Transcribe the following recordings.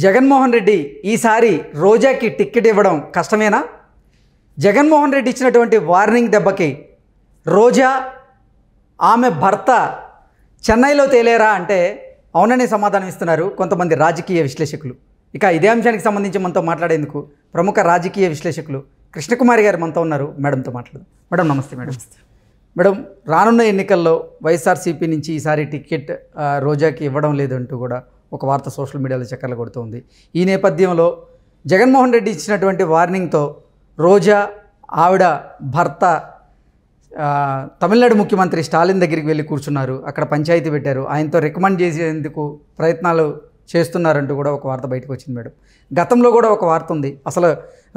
జగన్మోహన్ రెడ్డి ఈసారి రోజాకి టికెట్ ఇవ్వడం కష్టమేనా? జగన్మోహన్ రెడ్డి ఇచ్చినటువంటి వార్నింగ్ దెబ్బకి రోజా ఆమె భర్త చెన్నైలో తేలేరా అంటే అవుననే సమాధానం ఇస్తున్నారు కొంతమంది రాజకీయ విశ్లేషకులు. ఇక ఇదే అంశానికి సంబంధించి మనతో మాట్లాడేందుకు ప్రముఖ రాజకీయ విశ్లేషకులు కృష్ణకుమారి గారు మనతో ఉన్నారు. మేడంతో మాట్లాడదాం. మేడం నమస్తే. మేడం రానున్న ఎన్నికల్లో వైఎస్ఆర్సీపీ నుంచి ఈసారి టికెట్ రోజాకి ఇవ్వడం లేదంటూ కూడా ఒక వార్త సోషల్ మీడియాలో చక్కర్లు కొడుతుంది. ఈ నేపథ్యంలో జగన్మోహన్ రెడ్డి ఇచ్చినటువంటి వార్నింగ్తో రోజా ఆవిడ భర్త తమిళనాడు ముఖ్యమంత్రి స్టాలిన్ దగ్గరికి వెళ్ళి కూర్చున్నారు. అక్కడ పంచాయతీ పెట్టారు. ఆయనతో రికమెండ్ చేసేందుకు ప్రయత్నాలు చేస్తున్నారంటూ కూడా ఒక వార్త బయటకు వచ్చింది. మేడం గతంలో కూడా ఒక వార్త ఉంది. అసలు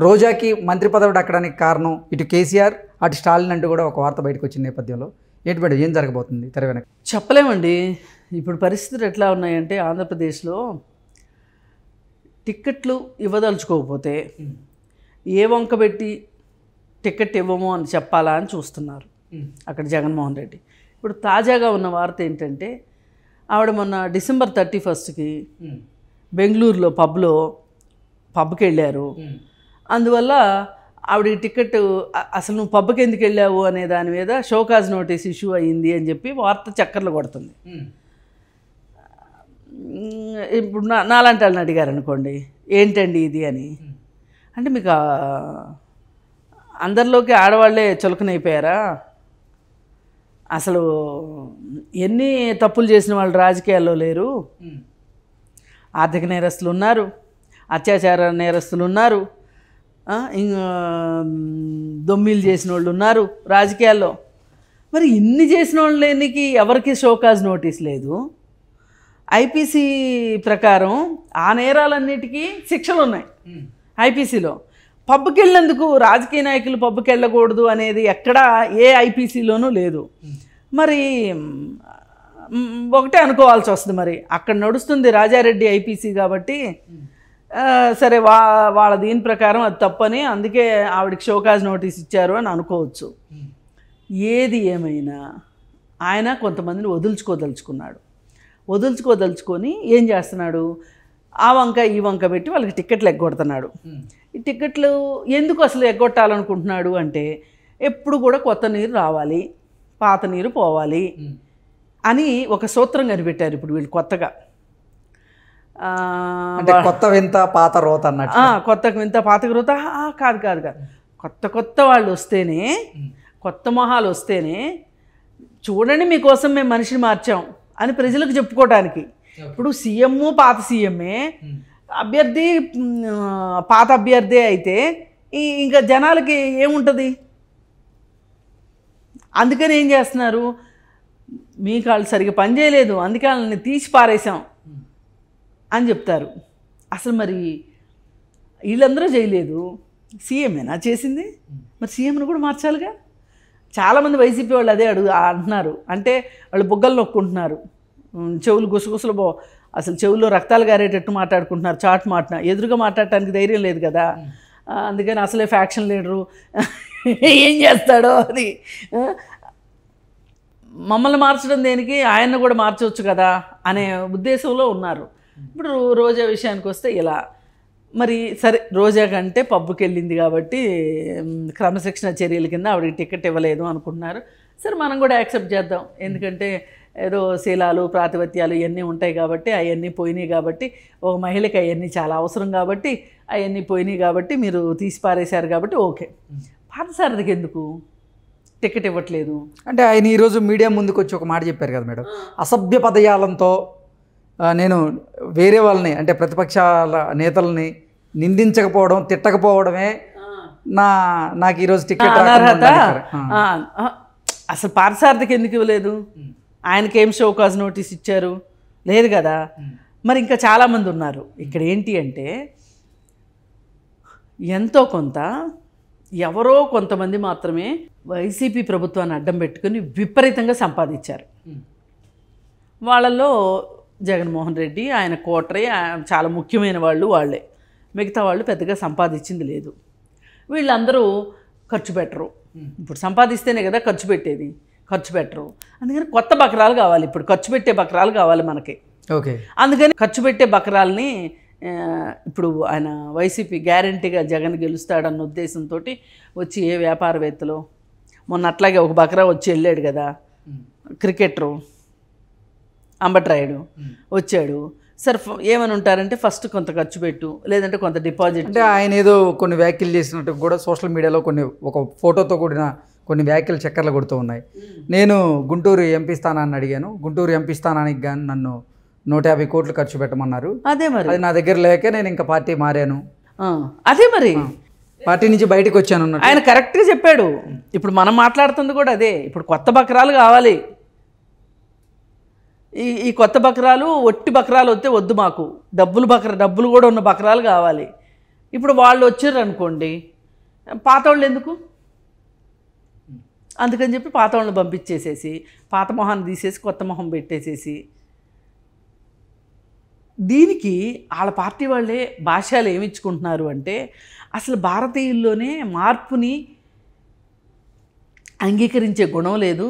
రోజాకి మంత్రి పదవి దక్కడానికి కారణం ఇటు కేసీఆర్ అటు స్టాలిన్ అంటూ కూడా ఒక వార్త బయటకు వచ్చిన నేపథ్యంలో ఏంటి మేడం, ఏం జరగబోతుంది తెర వెనక? చెప్పలేమండి. ఇప్పుడు పరిస్థితులు ఎట్లా ఉన్నాయంటే ఆంధ్రప్రదేశ్లో టిక్కెట్లు ఇవ్వదలుచుకోకపోతే ఏ వంక పెట్టి టికెట్ ఇవ్వము అని చెప్పాలా అని చూస్తున్నారు అక్కడ జగన్మోహన్ రెడ్డి. ఇప్పుడు తాజాగా ఉన్న వార్త ఏంటంటే ఆవిడ మొన్న డిసెంబర్ 31కి బెంగళూరులో పబ్కి వెళ్ళారు. అందువల్ల ఆవిడకి టికెట్ అసలు నువ్వు పబ్కి ఎందుకు వెళ్ళావు అనే దాని మీద షోకాజ్ నోటీస్ ఇష్యూ అయ్యింది అని చెప్పి వార్త చక్కర్లు కొడుతుంది. ఇప్పుడు నాలాంటి వాళ్ళని అడిగారు అనుకోండి, ఏంటండి ఇది అని అంటే మీకు అందరిలోకి ఆడవాళ్లే చులకనైపోయారా? అసలు ఎన్ని తప్పులు చేసిన వాళ్ళు రాజకీయాల్లో లేరు. ఆర్థిక నేరస్తులు ఉన్నారు, అత్యాచార నేరస్తులు ఉన్నారు, దొమ్మిలు చేసిన వాళ్ళు ఉన్నారు రాజకీయాల్లో. మరి ఇన్ని చేసిన వాళ్ళకి ఎవరికి షోకాజ్ నోటీస్ లేదు. ఐపీసీ ప్రకారం ఆ నేరాలన్నిటికీ శిక్షలు ఉన్నాయి ఐపీసీలో. పబ్కి వెళ్ళినందుకు రాజకీయ నాయకులు పబ్కి వెళ్ళకూడదు అనేది ఎక్కడా ఏ ఐపీసీలోనూ లేదు. మరి ఒకటే అనుకోవాల్సి వస్తుంది. మరి అక్కడ నడుస్తుంది రాజారెడ్డి ఐపీసీ కాబట్టి సరే వాళ్ళ దీని ప్రకారం అది తప్పని అందుకే ఆవిడకి షోకాజ్ నోటీస్ ఇచ్చారు అని అనుకోవచ్చు. ఏది ఏమైనా ఆయన కొంతమందిని వదులుచుకోదలుచుకొని ఏం చేస్తున్నాడు, ఆ వంక ఈ వంక పెట్టి వాళ్ళకి టిక్కెట్లు ఎగ్గొడుతున్నాడు. ఈ టిక్కెట్లు ఎందుకు అసలు ఎగ్గొట్టాలనుకుంటున్నాడు అంటే ఎప్పుడు కూడా కొత్త నీరు రావాలి, పాత నీరు పోవాలి అని ఒక సూత్రం కనిపెట్టారు ఇప్పుడు వీళ్ళు కొత్తగా. కొత్త వింత పాత రోత అన్నట్టు. కొత్త వింత పాత రోత కాదు. కొత్త వాళ్ళు వస్తేనే, కొత్త మొహాలు వస్తేనే చూడండి మీకోసం మేము మనిషిని మార్చాం అని ప్రజలకు చెప్పుకోవడానికి. ఇప్పుడు సీఎం పాత సీఎంఏ, అభ్యర్థి పాత అభ్యర్థి అయితే ఇంకా జనాలకి ఏముంటుంది? అందుకని ఏం చేస్తున్నారు, మీకు వాళ్ళు సరిగ్గా పనిచేయలేదు అందుకే వాళ్ళని తీసి పారేసాం అని చెప్తారు. అసలు మరి వీళ్ళందరూ చేయలేదు, సీఎంఏనా చేసింది? మరి సీఎంను కూడా మార్చాలిగా. చాలామంది వైసీపీ వాళ్ళు అదే అంటున్నారు. అంటే వాళ్ళు బుగ్గలు నొక్కుంటున్నారు, చెవులు గుసగుసలు అసలు చెవుల్లో రక్తాలు గారేటట్టు మాట్లాడుకుంటున్నారు. చాట్ ఎదురుగా మాట్లాడటానికి ధైర్యం లేదు కదా. అందుకని అసలే ఫ్యాక్షన్ లీడరు ఏం చేస్తాడో అని మమ్మల్ని మార్చడం దేనికి, ఆయన్ని కూడా మార్చవచ్చు కదా అనే ఉద్దేశంలో ఉన్నారు. ఇప్పుడు రోజా విషయానికి వస్తే ఇలా మరి సరే, రోజా కంటే పబ్కి వెళ్ళింది కాబట్టి క్రమశిక్షణ చర్యల కింద ఆవిడకి టికెట్ ఇవ్వలేదు అనుకుంటున్నారు. సరే మనం కూడా యాక్సెప్ట్ చేద్దాం. ఎందుకంటే ఏదో శీలాలు ప్రాతిపత్యాలు ఇవన్నీ ఉంటాయి కాబట్టి అవన్నీ పోయినాయి కాబట్టి, ఒక మహిళకి అవన్నీ చాలా అవసరం కాబట్టి అవన్నీ పోయినాయి కాబట్టి మీరు తీసి పారేశారు కాబట్టి ఓకే. పాతసారథికి ఎందుకు టికెట్ ఇవ్వట్లేదు అంటే ఆయన ఈరోజు మీడియా ముందుకు వచ్చి ఒక మాట చెప్పారు కదా మేడం, అసభ్య పదజాలంతో నేను వేరే వాళ్ళని అంటే ప్రతిపక్షాల నేతల్ని నిందించకపోవడం తిట్టకపోవడమే నాకు ఈరోజు టికెట్ అనర్హత. అసలు పార్థసారథికి ఎందుకు ఇవ్వలేదు? ఆయనకేం షోకాజ్ నోటీస్ ఇచ్చారు? లేదు కదా. మరి ఇంకా చాలామంది ఉన్నారు. ఇక్కడ ఏంటి అంటే ఎంతో కొంత ఎవరో కొంతమంది మాత్రమే వైసీపీ ప్రభుత్వాన్ని అడ్డం పెట్టుకుని విపరీతంగా సంపాదించారు. వాళ్ళల్లో జగన్మోహన్ రెడ్డి, ఆయన కోటరీ చాలా ముఖ్యమైన వాళ్ళే. మిగతా వాళ్ళు పెద్దగా సంపాదించింది లేదు. వీళ్ళందరూ ఖర్చు పెట్టరు. ఇప్పుడు సంపాదిస్తేనే కదా ఖర్చు పెట్టేది, ఖర్చు పెట్టరు. అందుకని కొత్త బకరాలు కావాలి, ఇప్పుడు ఖర్చు పెట్టే బకరాలు కావాలి మనకి. ఓకే. అందుకని ఖర్చు పెట్టే బకరాల్ని ఇప్పుడు ఆయన వైసీపీ గ్యారంటీగా జగన్ గెలుస్తాడన్న ఉద్దేశంతో వచ్చి ఏ వ్యాపారవేత్తలు మొన్న అట్లాగే ఒక బకరా వచ్చి వెళ్ళాడు కదా, క్రికెటరు అంబట్రాయుడు వచ్చాడు. సరే ఏమని ఉంటారంటే ఫస్ట్ కొంత ఖర్చు పెట్టు, లేదంటే కొంత డిపాజిట్. అంటే ఆయన ఏదో కొన్ని వ్యాఖ్యలు చేసినట్టు కూడా సోషల్ మీడియాలో కొన్ని ఒక ఫోటోతో కూడిన కొన్ని వ్యాఖ్యలు చక్కర్లు కొడుతూ ఉన్నాయి. నేను గుంటూరు ఎంపీ స్థానాన్ని అడిగాను, గుంటూరు ఎంపీ స్థానానికి కానీ నన్ను 150 కోట్లు ఖర్చు పెట్టమన్నారు. అదే మరి అది నా దగ్గర లేక నేను ఇంకా పార్టీ మారాను, అదే మరి పార్టీ నుంచి బయటకు వచ్చాను అన్నట్టు ఆయన కరెక్ట్గా చెప్పాడు. ఇప్పుడు మనం మాట్లాడుతుంది కూడా అదే. ఇప్పుడు కొత్త బకరాలు కావాలి, ఈ కొత్త బకరాలు ఒట్టి బకరాలు వస్తే వద్దు, మాకు డబ్బులు కూడా ఉన్న బకరాలు కావాలి. ఇప్పుడు వాళ్ళు వచ్చారు అనుకోండి, పాత వాళ్ళు ఎందుకు, అందుకని చెప్పి పాత వాళ్ళని పంపించేసేసి పాత మొహాన్ని తీసేసి కొత్త మొహం పెట్టేసేసి, దీనికి వాళ్ళ పార్టీ వాళ్ళే భాష్యాలు ఏమిచ్చుకుంటున్నారు అంటే అసలు భారతీయుల్లోనే మార్పుని అంగీకరించే గుణం లేదు.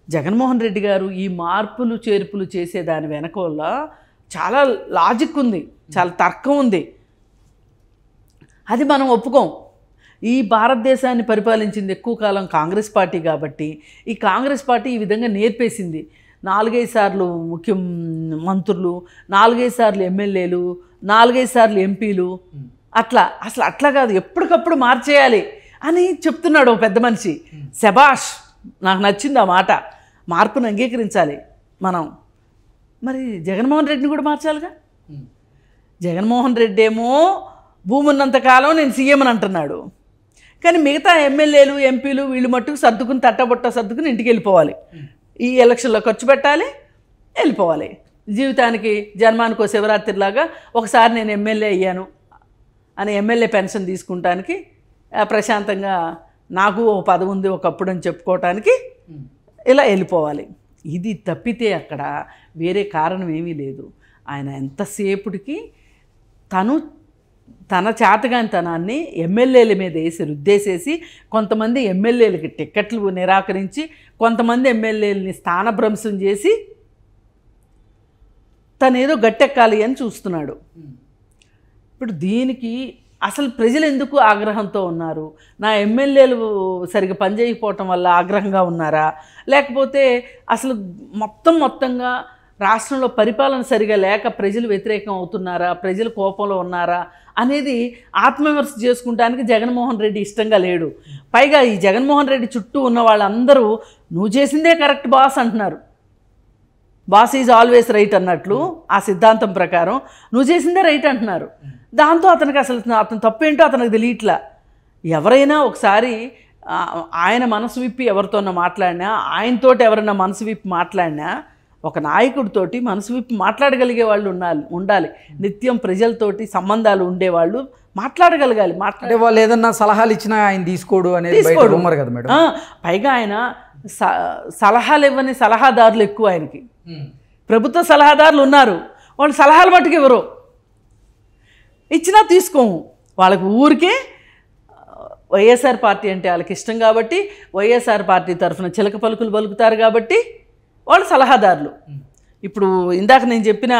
జగన్మోహన్ రెడ్డి గారు ఈ మార్పులు చేర్పులు చేసే దాని వెనక వల్ల చాలా లాజిక్ ఉంది, చాలా తర్కం ఉంది. అది మనం ఒప్పుకోం. ఈ భారతదేశాన్ని పరిపాలించింది ఎక్కువ కాలం కాంగ్రెస్ పార్టీ కాబట్టి ఈ కాంగ్రెస్ పార్టీ ఈ విధంగా నేర్పేసింది. 4-5 సార్లు మంత్రులు, 4-5 సార్లు ఎమ్మెల్యేలు, 4-5 సార్లు ఎంపీలు, అసలు అట్లా కాదు, ఎప్పటికప్పుడు మార్చేయాలి అని చెప్తున్నాడు ఒక పెద్ద మనిషి. శబాష్, నాకు నచ్చింది ఆ మాట. మార్పును అంగీకరించాలి మనం. మరి జగన్మోహన్ రెడ్డిని కూడా మార్చాలిగా. జగన్మోహన్ రెడ్డి ఏమో భూమి ఉన్నంతకాలం నేను సీఎం అని అంటున్నాడు, కానీ మిగతా ఎమ్మెల్యేలు ఎంపీలు వీళ్ళు మట్టుకు సర్దుకుని తట్టబొట్ట సర్దుకుని ఇంటికి వెళ్ళిపోవాలి. ఈ ఎలక్షన్లో ఖర్చు పెట్టాలి, వెళ్ళిపోవాలి. జీవితానికి జన్మానికో శివరాత్రిలాగా ఒకసారి నేను ఎమ్మెల్యే అయ్యాను అని ఎమ్మెల్యే పెన్షన్ తీసుకుంటానికి ప్రశాంతంగా నాకు ఒక పదవి ఉంది ఒకప్పుడు అని చెప్పుకోవటానికి ఇలా వెళ్ళిపోవాలి. ఇది తప్పితే అక్కడ వేరే కారణం ఏమీ లేదు. ఆయన ఎంతసేపుడికి తన చేతగానితనాన్ని ఎమ్మెల్యేల మీద రుద్దేసేసి కొంతమంది ఎమ్మెల్యేలకి టిక్కెట్లు నిరాకరించి కొంతమంది ఎమ్మెల్యేలని స్థానభ్రంశం చేసి తనేదో గట్టెక్కాలి అని చూస్తున్నాడు. ఇప్పుడు దీనికి అసలు ప్రజలు ఎందుకు ఆగ్రహంతో ఉన్నారు? నా ఎమ్మెల్యేలు సరిగ్గా పనిచేయకపోవటం వల్ల ఆగ్రహంగా ఉన్నారా, లేకపోతే అసలు మొత్తంగా రాష్ట్రంలో పరిపాలన సరిగా లేక ప్రజలు వ్యతిరేకం అవుతున్నారా, ప్రజలు కోపంలో ఉన్నారా అనేది ఆత్మవిమర్శ చేసుకుంటానికి జగన్మోహన్ రెడ్డి ఇష్టంగా లేడు. పైగా ఈ జగన్మోహన్ రెడ్డి చుట్టూ ఉన్న వాళ్ళందరూ నువ్వు చేసిందే కరెక్ట్ బాస్ అంటున్నారు. బాస్ ఈజ్ ఆల్వేస్ రైట్ అన్నట్లు ఆ సిద్ధాంతం ప్రకారం నువ్వు చేసిందే రైట్ అంటున్నారు. దాంతో అతనికి అతను తప్పేంటో అతనికి తెలియట్లా. ఎవరైనా ఒకసారి ఆయన మనసు విప్పి ఎవరితోనో మాట్లాడినా, ఆయనతోటి ఎవరైనా మనసు విప్పి మాట్లాడినా, ఒక నాయకుడితోటి మనసు విప్పి మాట్లాడగలిగే వాళ్ళు ఉండాలి. నిత్యం ప్రజలతోటి సంబంధాలు ఉండేవాళ్ళు మాట్లాడగలగాలి. అంటే వాళ్ళు ఏదన్నా సలహాలు ఇచ్చినా ఆయన తీసుకోడు అనేది రూమర్ కదా మేడం. పైగా ఆయన సలహాలు ఇవ్వని సలహాదారులు ఎక్కువ ఆయనకి. ప్రభుత్వ సలహాదారులు ఉన్నారు, వాళ్ళు సలహాలు మట్టుకు ఇవ్వరు, ఇచ్చినా తీసుకోము. వాళ్ళకు ఊరికే వైఎస్ఆర్ పార్టీ అంటే వాళ్ళకి ఇష్టం కాబట్టి వైఎస్ఆర్ పార్టీ తరఫున చిలక పలుకులు పలుకుతారు కాబట్టి వాళ్ళు సలహాదారులు. ఇప్పుడు ఇందాక నేను చెప్పిన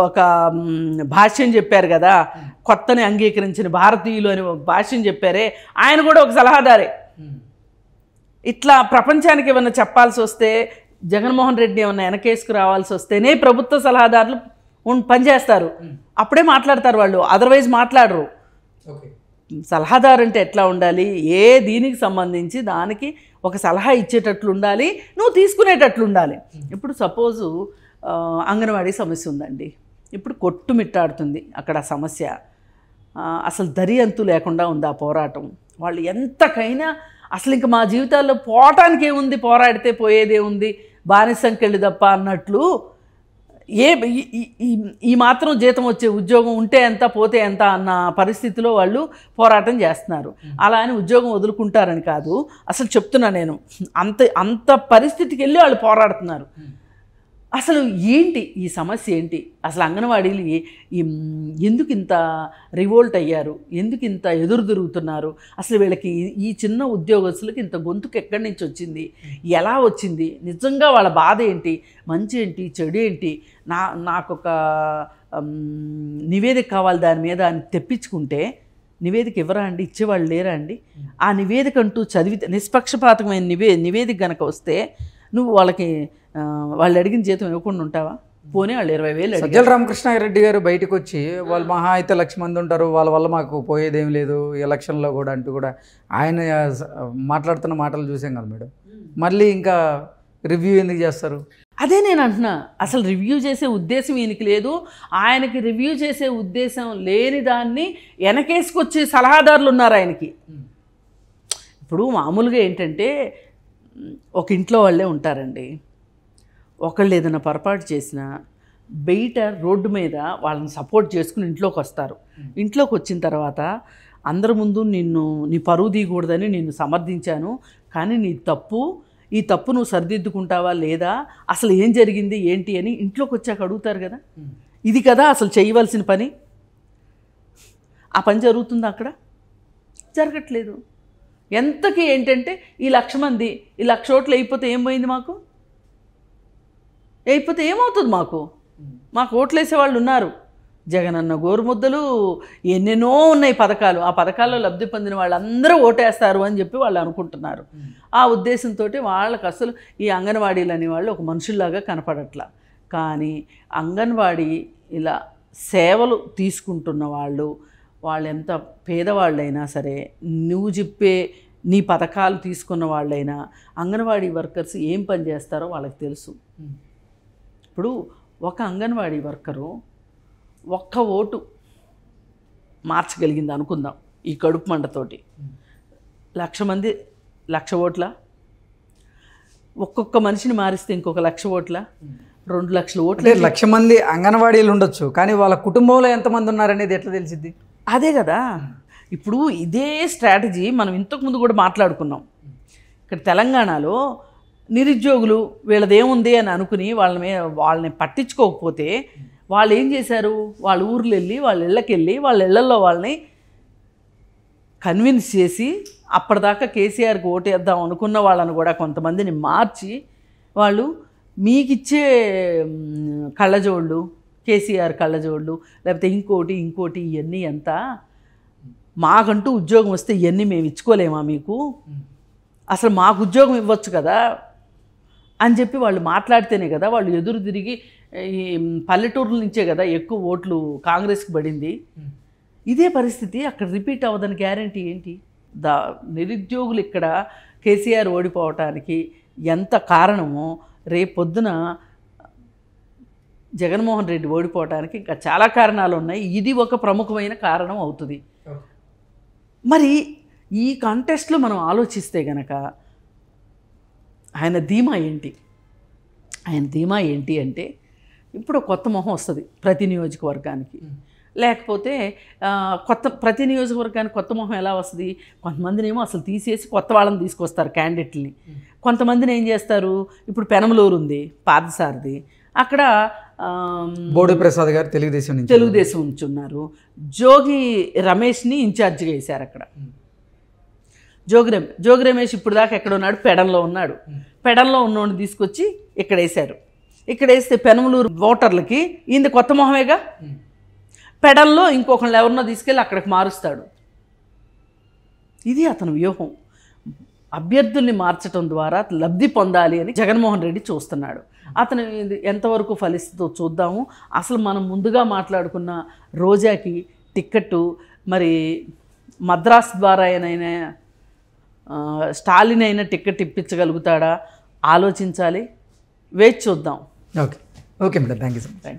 ఒక భాష్యం చెప్పారు కదా, కొత్తని అంగీకరించిన భారతీయులు అని ఒక భాష్యం చెప్పారే, ఆయన కూడా ఒక సలహాదారే. ఇట్లా ప్రపంచానికి ఏమన్నా చెప్పాల్సి వస్తే, జగన్మోహన్ రెడ్డి ఏమన్నా వెనకేసుకు రావాల్సి వస్తేనే ప్రభుత్వ సలహాదారులు పనిచేస్తారు, అప్పుడే మాట్లాడతారు వాళ్ళు, అదర్వైజ్ మాట్లాడరు. సలహాదారు అంటే ఎట్లా ఉండాలి, ఏ దీనికి సంబంధించి దానికి ఒక సలహా ఇచ్చేటట్లు ఉండాలి, నువ్వు తీసుకునేటట్లు ఉండాలి. ఇప్పుడు సపోజు అంగన్వాడీ సమస్య ఉందండి, ఇప్పుడు కొట్టుమిట్టాడుతుంది అక్కడ సమస్య, అసలు దరియంతు లేకుండా ఉంది ఆ పోరాటం. వాళ్ళు ఎంతకైనా అసలు ఇంక మా జీవితాల్లో పోవటానికి ఏముంది, పోరాడితే పోయేదే ఉంది, బానిసంకెళ్ళి తప్ప అన్నట్లు ఈ మాత్రం జీతం వచ్చే ఉద్యోగం ఉంటే ఎంత పోతే ఎంత అన్న పరిస్థితిలో వాళ్ళు పోరాటం చేస్తున్నారు. అలా అని ఉద్యోగం వదులుకుంటారని కాదు, అసలు చెప్తున్నా నేను, అంత పరిస్థితికి వెళ్ళి వాళ్ళు పోరాడుతున్నారు. అసలు ఏంటి ఈ సమస్య ఏంటి? అసలు అంగన్వాడీలు ఎందుకు ఇంత రివోల్ట్ అయ్యారు? ఎందుకు ఇంత ఎదురు తిరుగుతున్నారు? అసలు వీళ్ళకి ఈ చిన్న ఉద్యోగస్తులకి ఇంత గొంతుకు ఎక్కడి నుంచి వచ్చింది? ఎలా వచ్చింది? నిజంగా వాళ్ళ బాధ ఏంటి? మంచి ఏంటి? చెడు ఏంటి? నాకొక నివేదిక కావాలి దాని మీద అని తెప్పించుకుంటే నివేదిక ఇవ్వరా అండి? ఇచ్చేవాళ్ళు లేరా అండి? ఆ నివేదిక అంటూ చదివితే నిష్పక్షపాతమైన నివేదిక కనుక వస్తే నువ్వు వాళ్ళకి వాళ్ళు అడిగిన జీతం ఇవ్వకుండా ఉంటావా? పోనీ వాళ్ళు 20,000 సజ్జల రామకృష్ణారెడ్డి గారు బయటకు వచ్చి వాళ్ళు మహా అయితే 1,00,000 మంది ఉంటారు, వాళ్ళ వల్ల మాకు పోయేదేం లేదు ఎలక్షన్లో కూడా అంటూ కూడా ఆయన మాట్లాడుతున్న మాటలు చూసాం కదా మేడం. మళ్ళీ ఇంకా రివ్యూ ఎందుకు చేస్తారు? అదే నేను అంటున్నా, అసలు రివ్యూ చేసే ఉద్దేశం ఈయనకి లేదు. ఆయనకి రివ్యూ చేసే ఉద్దేశం లేని దాన్ని వెనకేసుకొచ్చే సలహాదారులు ఉన్నారు ఆయనకి. ఇప్పుడు మామూలుగా ఏంటంటే ఒక ఇంట్లో వాళ్ళే ఉంటారండి. ఒకళ్ళు ఏదైనా పొరపాటు చేసినా బయట రోడ్డు మీద వాళ్ళని సపోర్ట్ చేసుకుని ఇంట్లోకి వస్తారు. ఇంట్లోకి వచ్చిన తర్వాత అందరి ముందు నీ పరువు తీయకూడదని నిన్ను సమర్థించాను, కానీ ఈ తప్పు నువ్వు సరిదిద్దుకుంటావా లేదా, అసలు ఏం జరిగింది ఏంటి అని ఇంట్లోకి వచ్చాక అడుగుతారు కదా. ఇది కదా అసలు చేయవలసిన పని. ఆ పని జరుగుతుందా అక్కడ? జరగట్లేదు. ఎంతకీ ఏంటంటే ఈ 1,00,000 మంది 1,00,000 ఓట్లు అయిపోతే ఏం పోయింది? అయిపోతే ఏమవుతుంది? మాకు ఓట్లు వేసేవాళ్ళు ఉన్నారు. జగనన్న గోరుముద్దలు ఎన్నెన్నో ఉన్నాయి పథకాలు. ఆ పథకాల్లో లబ్ధి పొందిన వాళ్ళందరూ ఓటేస్తారు అని చెప్పి వాళ్ళు అనుకుంటున్నారు. ఆ ఉద్దేశంతో వాళ్ళకి అసలు ఈ అంగన్వాడీలు అనేవాళ్ళు ఒక మనుషుల్లాగా కనపడట్లా. కానీ అంగన్వాడీ ఇలా సేవలు తీసుకుంటున్న వాళ్ళు ఎంత పేదవాళ్ళైనా సరే, నువ్వు చెప్పే నీ పథకాలు తీసుకున్న వాళ్ళైనా అంగన్వాడీ వర్కర్స్ ఏం పని చేస్తారో వాళ్ళకి తెలుసు. ఇప్పుడు ఒక అంగన్వాడీ వర్కరు ఒక్క ఓటు మార్చగలిగింది అనుకుందాం ఈ కడుపు మంటతోటి. 1,00,000 మంది 1,00,000 ఓట్ల, ఒక్కొక్క మనిషిని మారిస్తే ఇంకొక 1,00,000 ఓట్ల, 2,00,000 ఓట్లు. 1,00,000 మంది అంగన్వాడీలు ఉండొచ్చు, కానీ వాళ్ళ కుటుంబంలో ఎంతమంది ఉన్నారనేది ఎట్లా తెలిసిద్ది? అదే కదా. ఇప్పుడు ఇదే స్ట్రాటజీ మనం ఇంతకుముందు కూడా మాట్లాడుకున్నాం. ఇక్కడ తెలంగాణలో నిరుద్యోగులు వీళ్ళదేముంది అని అనుకుని వాళ్ళని పట్టించుకోకపోతే వాళ్ళు ఏం చేశారు? వాళ్ళ ఊర్లు వెళ్ళి వాళ్ళ ఇళ్ళకి వెళ్ళి వాళ్ళ ఇళ్లలో వాళ్ళని కన్విన్స్ చేసి అప్పటిదాకా కేసీఆర్కి ఓటేద్దాం అనుకున్న వాళ్ళని కూడా కొంతమందిని మార్చి వాళ్ళు మీకిచ్చే కళ్ళజోళ్ళు, కేసీఆర్ కళ్ళజోళ్ళు, లేకపోతే ఇంకోటి ఇవన్నీ ఎంత, మాకంటూ ఉద్యోగం వస్తే ఇవన్నీ మేము ఇచ్చుకోలేమా మీకు? అసలు మాకు ఉద్యోగం ఇవ్వచ్చు కదా అని చెప్పి వాళ్ళు మాట్లాడితేనే కదా వాళ్ళు ఎదురు తిరిగి ఈ పల్లెటూరుల నుంచే కదా ఎక్కువ ఓట్లు కాంగ్రెస్కి పడింది. ఇదే పరిస్థితి అక్కడ రిపీట్ అవ్వదని గ్యారంటీ ఏంటి? నిరుద్యోగులు ఇక్కడ కేసీఆర్ ఓడిపోవటానికి ఎంత కారణమో రేపొద్దున జగన్మోహన్ రెడ్డి ఓడిపోవటానికి ఇంకా చాలా కారణాలు ఉన్నాయి. ఇది ఒక ప్రముఖమైన కారణం అవుతుంది. మరి ఈ కాంటెస్ట్లో మనం ఆలోచిస్తే గనక ఆయన ధీమా ఏంటి అంటే ఇప్పుడు కొత్త మొహం వస్తుంది ప్రతి నియోజకవర్గానికి. లేకపోతే ప్రతి నియోజకవర్గానికి కొత్త మొహం ఎలా వస్తుంది? కొంతమందినేమో అసలు తీసేసి కొత్త వాళ్ళని తీసుకొస్తారు క్యాండిడేట్ని. కొంతమందిని ఏం చేస్తారు? ఇప్పుడు పెనమలూరు ఉంది పార్థసారథి, అక్కడ బోడి ప్రసాద్ గారు తెలుగుదేశం నుంచి జోగి రమేష్ని ఇన్ఛార్జిగా వేశారు అక్కడ. జోగి రమేష్ ఇప్పుడు దాకా ఎక్కడ ఉన్నాడు? పెడంలో ఉన్నాడు. పెడంలో ఉన్నోడిని తీసుకొచ్చి ఇక్కడ వేశారు. ఇక్కడ వేస్తే పెనమలూరు ఓటర్లకి ఈయన కొత్త మొహమేగా. పెడల్లో ఇంకొకళ్ళు ఎవరినో తీసుకెళ్ళి అక్కడికి మారుస్తాడు. ఇది అతని వ్యూహం. అభ్యర్థుల్ని మార్చడం ద్వారా లబ్ధి పొందాలి అని జగన్మోహన్ రెడ్డి చూస్తున్నాడు. అతను ఎంతవరకు ఫలిస్తుందో చూద్దాము. అసలు మనం ముందుగా మాట్లాడుకున్న రోజాకి టిక్కెట్టు మరి మద్రాస్ ద్వారా అయినా స్టాలిన్ అయినా టిక్కెట్ ఇప్పించగలుగుతాడా ఆలోచించాలి. వేచి చూద్దాం. Okay madam, thank you so much.